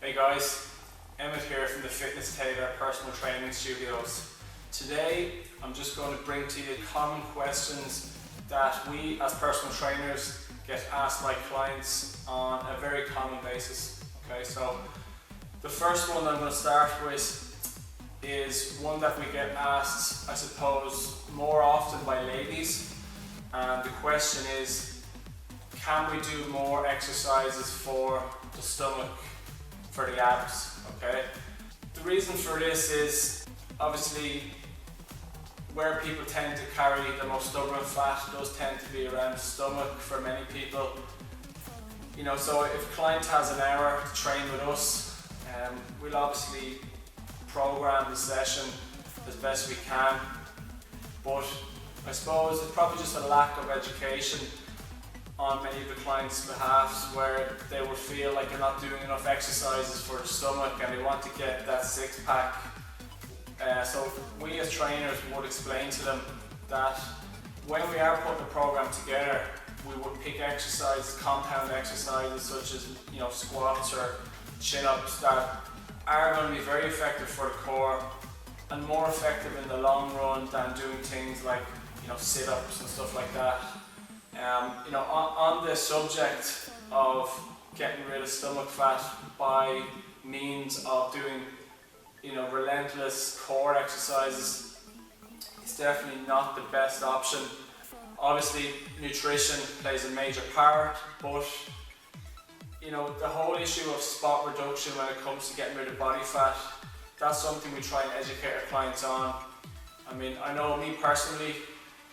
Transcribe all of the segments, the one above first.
Hey guys, Emmett here from the Fitness Tailor Personal Training Studios. Today I'm just going to bring to you common questions that we as personal trainers get asked by clients on a very common basis. Okay, so the first one I'm going to start with is one that we get asked, I suppose, more often by ladies, and the question is, can we do more exercises for the stomach, for the abs? Okay. The reason for this is obviously where people tend to carry the most stubborn fat does tend to be around the stomach for many people. You know, so if a client has an hour to train with us, we'll obviously program the session as best we can, but I suppose it's probably just a lack of education on many of the clients' behalf, where they will feel like they're not doing enough exercises for the stomach and they want to get that six-pack. So we as trainers would explain to them that when we are putting the program together, we would pick exercises, compound exercises such as, you know, squats or chin-ups that are going to be very effective for the core and more effective in the long run than doing things like, you know, sit-ups and stuff like that. You know, on the subject of getting rid of stomach fat by means of doing, you know, relentless core exercises, it's definitely not the best option. Obviously, nutrition plays a major part, but you know, the whole issue of spot reduction when it comes to getting rid of body fat, that's something we try and educate our clients on. I mean, I know me personally,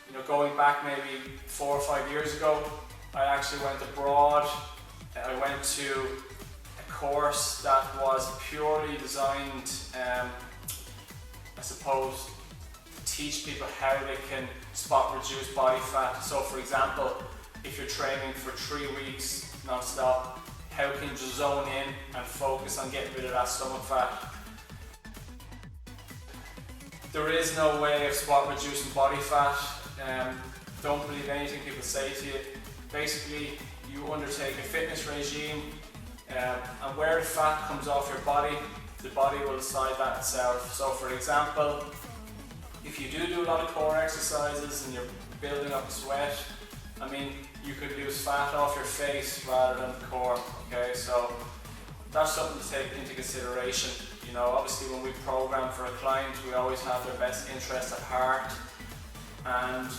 you know, going back maybe 4 or 5 years ago, I actually went abroad. I went to a course that was purely designed, I suppose, to teach people how they can spot reduce body fat. So for example, if you're training for 3 weeks non-stop, how can you just zone in and focus on getting rid of that stomach fat? There is no way of spot reducing body fat. Don't believe anything people say to you. Basically, you undertake a fitness regime, and where the fat comes off your body, the body will decide that itself. So for example, if you do a lot of core exercises and you're building up sweat, I mean, you could lose fat off your face rather than the core. Okay, so that's something to take into consideration. You know, obviously when we program for a client, we always have their best interest at heart. And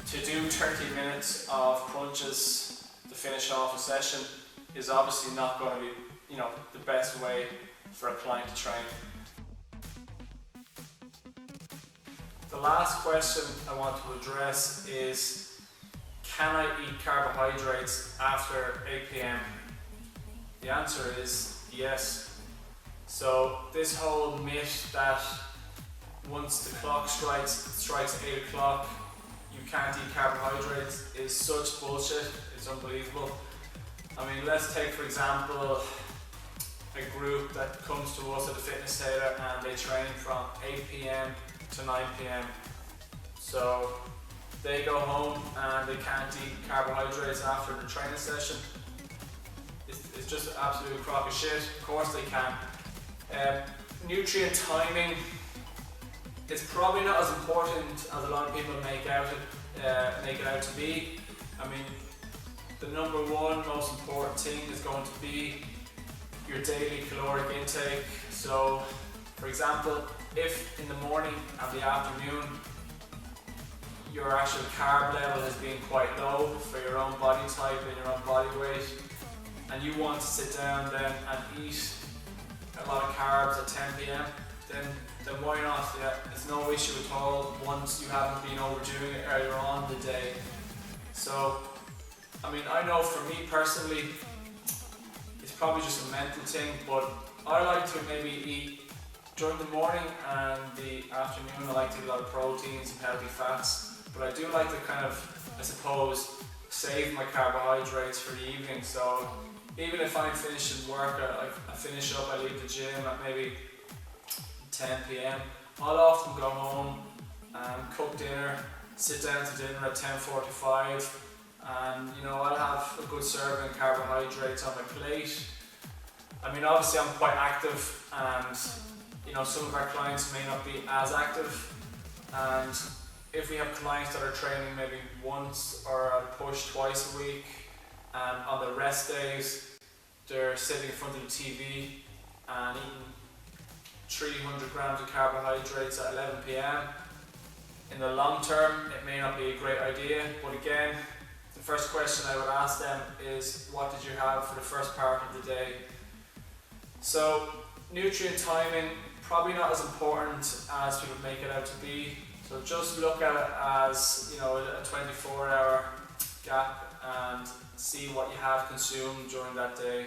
to do 30 minutes of crunches to finish off a session is obviously not going to be, you know, the best way for a client to train. The last question I want to address is, can I eat carbohydrates after 8 p.m? The answer is yes. So this whole myth that once the clock strikes 8 o'clock, you can't eat carbohydrates is such bullshit. It's unbelievable. I mean, let's take for example a group that comes to us at the Fitness Tailor and they train from 8 p.m. to 9 p.m. So they go home and they can't eat carbohydrates after the training session. It's just an absolute crock of shit. Of course they can. Nutrient timing, it's probably not as important as a lot of people make it out to be. I mean, the number one most important thing is going to be your daily caloric intake. So, for example, if in the morning and the afternoon your actual carb level has been quite low for your own body type and your own body weight, and you want to sit down then and eat a lot of carbs at 10 p.m, then why not? Yeah, it's no issue at all once you haven't been overdoing it earlier on in the day. So, I mean, I know for me personally, it's probably just a mental thing, but I like to maybe eat during the morning and the afternoon. I like to eat a lot of proteins and healthy fats, but I do like to kind of, I suppose, save my carbohydrates for the evening. So even if I'm finishing work, I finish up, I leave the gym at maybe 10 p.m, I'll often go home and cook dinner, sit down to dinner at 10:45, and you know, I'll have a good serving of carbohydrates on my plate. I mean, obviously I'm quite active, and you know, some of our clients may not be as active, and if we have clients that are training maybe once or a push twice a week, on the rest days they're sitting in front of the TV and eating 300 grams of carbohydrates at 11 p.m. In the long term, it may not be a great idea, but again, the first question I would ask them is, what did you have for the first part of the day? So, nutrient timing, probably not as important as people make it out to be. So just look at it as, you know, a 24-hour gap and see what you have consumed during that day.